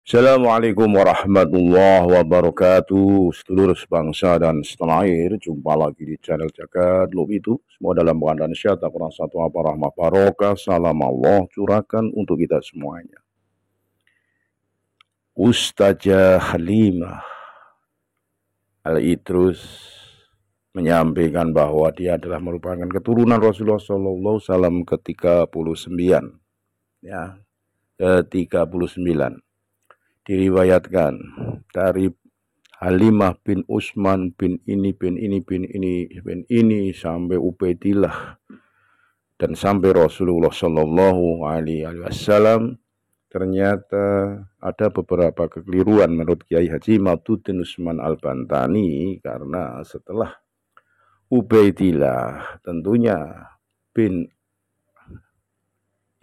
Assalamualaikum warahmatullahi wabarakatuh. Sedulur sebangsa dan setanah air, jumpa lagi di channel Jagat Lub itu. Semua dalam keadaan sehat, kurang satu apa rahmah barokah, salam Allah curahkan untuk kita semuanya. Ustazah Halimah Al-Idrus menyampaikan bahwa dia adalah merupakan keturunan Rasulullah SAW ke-39. Ya, ke-39. Diriwayatkan dari Halimah bin Utsman bin ini sampai Ubaidillah dan sampai Rasulullah Shallallahu Alaihi Wasallam. Ternyata ada beberapa kekeliruan menurut Kiai Haji Maduddin Utsman Al-Bantani, karena setelah Ubaidillah tentunya bin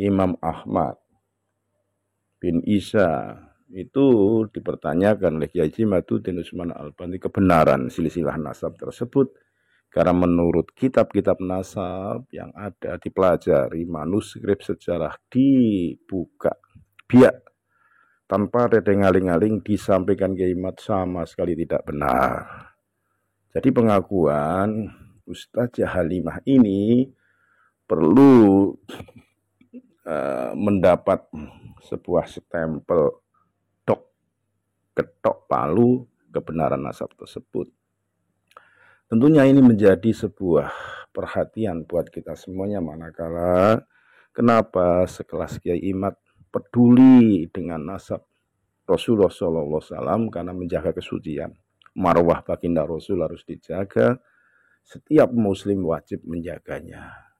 Imam Ahmad bin Isa itu dipertanyakan oleh Kiai Haji Maduddin Utsman Al-Bantani kebenaran silsilah nasab tersebut, karena menurut kitab-kitab nasab yang ada dipelajari, manuskrip sejarah dibuka biak tanpa redeng-aling-aling disampaikan Kiai Mat sama sekali tidak benar. Jadi pengakuan Ustazah Halimah ini perlu mendapat sebuah stempel ketok palu kebenaran nasab tersebut. Tentunya ini menjadi sebuah perhatian buat kita semuanya, manakala kenapa sekelas Kiai Imad peduli dengan nasab Rasulullah SAW, karena menjaga kesucian. Marwah baginda Rasul harus dijaga, setiap muslim wajib menjaganya.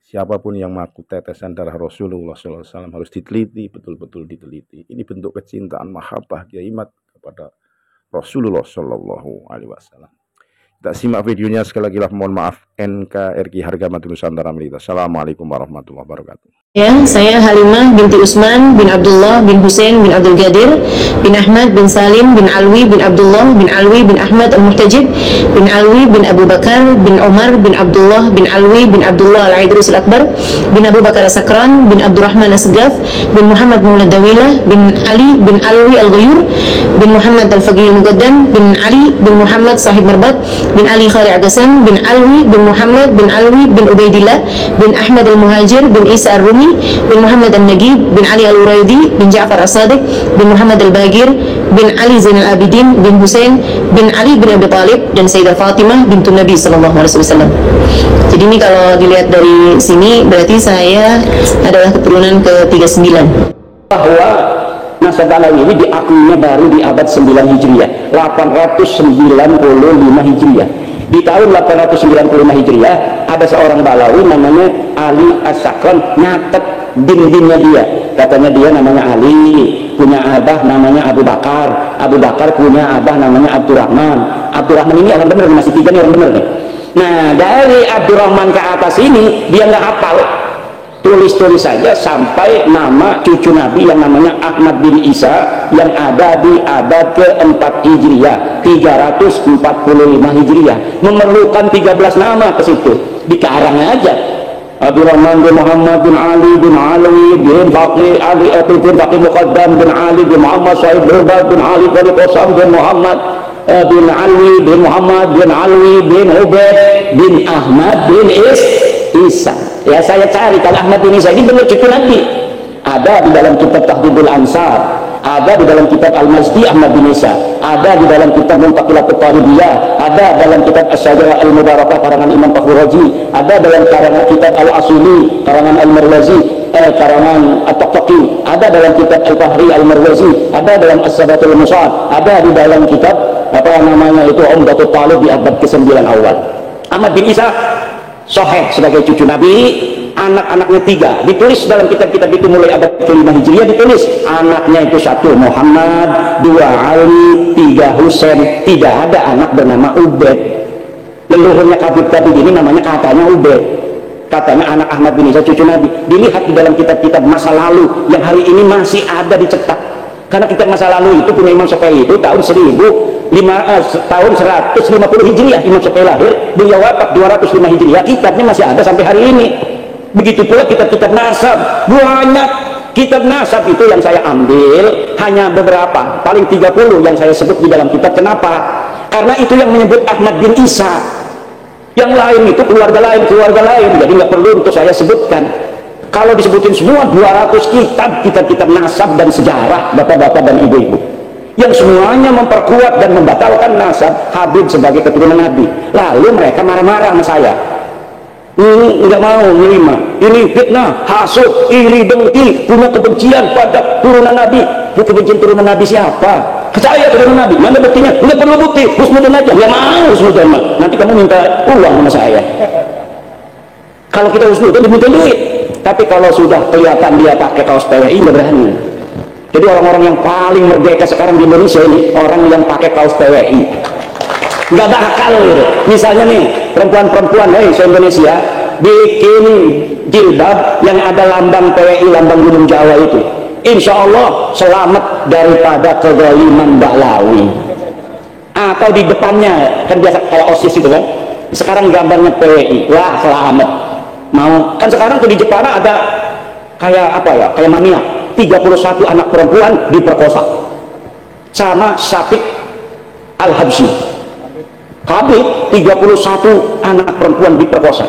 Siapapun yang mengaku tetesan darah Rasulullah SAW harus diteliti, betul-betul diteliti. Ini bentuk kecintaan mahabbah Kiai Imad kepada Rasulullah SAW. Kita simak videonya sekali lagi lah, mohon maaf. NKRI Harga Mati Nusantara Melita. Assalamualaikum warahmatullahi wabarakatuh. Ya, saya Halimah binti Utsman bin Abdullah bin Husain bin Abdul Qadir bin Ahmad bin Salim bin Alwi bin Abdullah bin Alwi bin Ahmad Al-Muhtajib bin Alwi bin Abu Bakar bin Umar bin Abdullah bin Alwi bin Abdullah Al-Idrus Al-Akbar bin Abu Bakar As-Sakran bin Abdurrahman As-Segaf bin Muhammad Maulad Dawilah bin Ali bin Alwi Al-Ghuyur bin Muhammad Al-Faqih Al-Muqaddam bin Ali bin Muhammad Sahib Marbat bin Ali Khari Agasan bin Alwi bin Muhammad bin Alwi bin Ubaidillah bin Ahmad Al-Muhajir bin Isa Ar-Rumi bin Muhammad Al-Nagib bin Ali Al-Uraidi bin Ja'far As-Sadiq bin Muhammad Al-Bagir bin Ali Zainal Abidin bin Husain bin Ali bin Abi Talib dan Sayyidah Fatimah bintu Nabi SAW. Jadi ini kalau dilihat dari sini berarti saya adalah keturunan ke-39. Bahwa nasab Alawi ini diakuinya baru di abad 9 Hijriah, 895 Hijriah. Di tahun 895 Hijriah ada seorang Balawi namanya Ali As-Sakran nyatet bin-binnya dia. Katanya dia namanya Ali, punya abah namanya Abu Bakar. Abu Bakar punya abah namanya Abdurrahman. Abdurrahman ini orang bener, masih 3 nih orang bener nih. Nah, dari Abdurrahman ke atas ini dia nggak hafal. Tulis-tulis saja sampai nama cucu Nabi yang namanya Ahmad bin Isa yang ada di abad ke-4 Hijriah, 345 Hijriah. Memerlukan 13 nama ke situ. Dikarang aja. Abdurrahman bin Muhammad bin Ali bin Alwi bin Baqi Ali bin Baqi Muqaddam bin Ali bin Muhammad Sa'id bin Ali bin Qasam bin Muhammad bin Alwi bin Muhammad bin Alwi bin Ubaid bin Ahmad bin Isa. Ya, saya cari kalau Ahmad bin Isa ini benar cucu Nabi. Ada di dalam kitab Tahdhibul Ansar, ada di dalam kitab Al-Mazdi Ahmad bin Isa, ada di dalam kitab Muntaqilat At-Taribiyah, ada dalam kitab As-Syajarah Al-Mubarakah karangan Imam Fakhrur Razi, ada dalam karangan kitab Al-Asuli karangan Al-Marwazi, karangan At-Taqi, ada dalam kitab Al-Fahri Al-Marwazi, ada dalam As-Sabatul Musa'ad, ada di dalam kitab apa namanya itu Umdatul Talib di abad ke-9 awal. Ahmad bin Isa Soheh sebagai cucu Nabi, anak-anaknya 3 ditulis dalam kitab-kitab itu mulai abad ke-5 Hijriah, ditulis anaknya itu 1 Muhammad, 2 Ali, 3 Husain. Tidak ada anak bernama Ubaid. Leluhurnya kabir-kabir ini namanya katanya Ubaid, katanya anak Ahmad bin Isa cucu Nabi. Dilihat di dalam kitab-kitab masa lalu yang hari ini masih ada dicetak, karena kitab masa lalu itu punya Imam Syafi'i itu tahun 150 Hijriah Imam Syafi'i lahir, beliau wafat 205 Hijriah. Kitabnya masih ada sampai hari ini. Begitu pula kitab-kitab nasab banyak Kitab nasab itu yang saya ambil hanya beberapa, paling 30 yang saya sebut di dalam kitab. Kenapa? Karena itu yang menyebut Ahmad bin Isa. Yang lain itu keluarga lain, jadi nggak perlu untuk saya sebutkan. Kalau disebutin semua 200 kitab nasab dan sejarah bapak-bapak dan ibu-ibu, yang semuanya memperkuat dan membatalkan nasab Habib sebagai keturunan Nabi. Lalu mereka marah-marah sama saya. Ini nggak mau menerima, ini fitnah, hasud, iri, dengki, punya kebencian pada turunan Nabi. Kebencian turunan Nabi siapa? Saya turunan Nabi, mana buktinya? Nggak perlu bukti, husnudzon aja. Ya mau husnudzon, nanti kamu minta uang sama saya. Kalau kita husnudzon diminta duit, tapi kalau sudah kelihatan dia pakai kaos PWI nggak berani. Jadi orang-orang yang paling merdeka sekarang di Indonesia ini orang yang pakai kaos PWI. Nggak bakal gitu. Misalnya nih perempuan-perempuan se-Indonesia bikin jilbab yang ada lambang PWI, lambang Gunung Jawa itu, insya Allah selamat daripada kezaliman Bahlawi. Atau di depannya kan biasa kayak OSIS itu kan, sekarang gambarnya PWI, wah selamat. Mau kan sekarang tuh di Jepara ada kayak apa ya, kayak mania 31 anak perempuan diperkosa sama Syafiq Al-Habsyi. Habib 31 anak perempuan diperkosa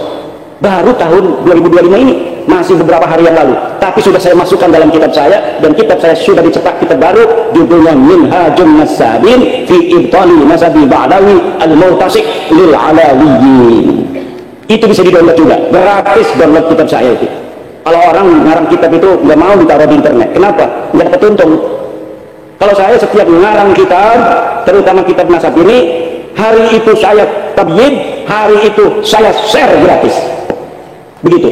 baru tahun 2025 ini, masih beberapa hari yang lalu, tapi sudah saya masukkan dalam kitab saya, dan kitab saya sudah dicetak kitab baru, judulnya Minhajun Nasabin fi Ibtali Nasabi Ba'lawi Al-Murtasik Lil Alawiyin. Itu bisa di-download juga, gratis download kitab saya itu. Kalau orang ngarang kitab itu nggak mau ditaruh di internet, kenapa? Nggak dapat untung. Kalau saya setiap ngarang kitab, terutama kitab nasab ini, hari itu saya tabyid, hari itu saya share gratis. Begitu.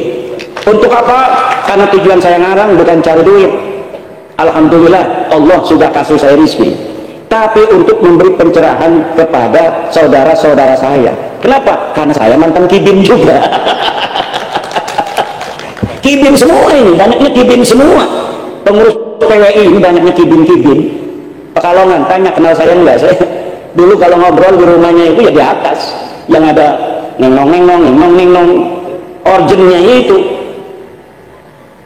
Untuk apa? Karena tujuan saya ngarang bukan cari duit. Alhamdulillah Allah sudah kasih saya rezeki. Tapi untuk memberi pencerahan kepada saudara-saudara saya. Kenapa? Karena saya mantan kibin juga. Kibin semua ini, banyaknya kibin semua. Pengurus PWI ini banyaknya kibin-kibin. Pekalongan, tanya kenal saya enggak? Saya dulu kalau ngobrol di rumahnya itu ya di atas, yang ada neng-nong originnya itu.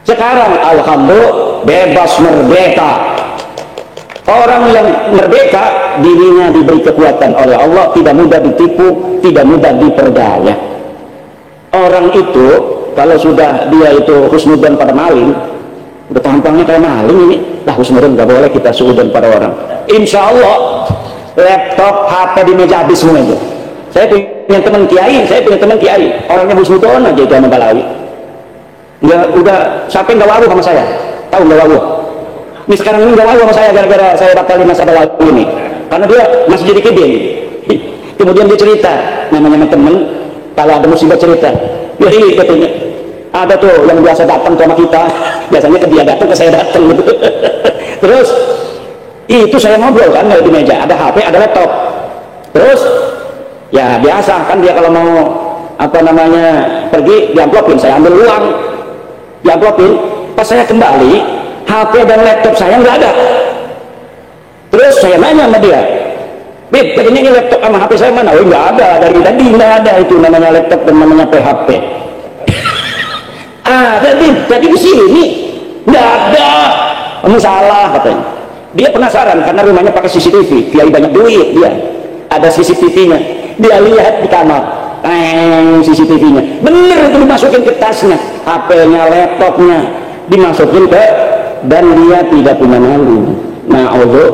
Sekarang alhamdulillah bebas merdeka. Orang yang merdeka dirinya diberi kekuatan oleh Allah, tidak mudah ditipu, tidak mudah diperdaya. Orang itu kalau sudah dia itu husnudzon pada maling, udah tampangnya kayak maling ini, lah husnudzon nggak boleh kita suudzon pada orang. Insya Allah laptop, HP di meja habis semua itu. Saya punya teman kiai, orangnya husnudzon aja itu sama Balawi. Nggak, udah sampai nggak wawu sama saya, tahu nggak wawu? Ini sekarang ini nggak wawu sama saya gara-gara saya batalin masa Balawi ini, karena dia masih jadi kibin. Kemudian dia cerita, namanya temen, kalau ada musibah cerita, ya ini katanya, ada tuh yang biasa datang sama kita, biasanya ke dia datang, ke saya datang gitu. Terus itu saya ngobrol kan di meja, ada HP, ada laptop. Terus ya biasa kan dia kalau mau apa namanya pergi diamplopin, saya ambil uang, diamplopin. Pas saya kembali, HP dan laptop saya nggak ada. Terus saya nanya sama dia, Bib, tadinya ini laptop sama HP saya mana? Oh nggak ada, dari tadi nggak ada itu namanya laptop dan namanya PHP. Jadi di sini nggak ada. Kamu salah katanya. Dia penasaran karena rumahnya pakai CCTV, kiai banyak duit dia. Ada CCTV-nya. Dia lihat di kamar, CCTV-nya. Bener itu dimasukin ke tasnya, HP-nya, laptopnya dimasukin ke, dan dia tidak punya malu. Nah, Allah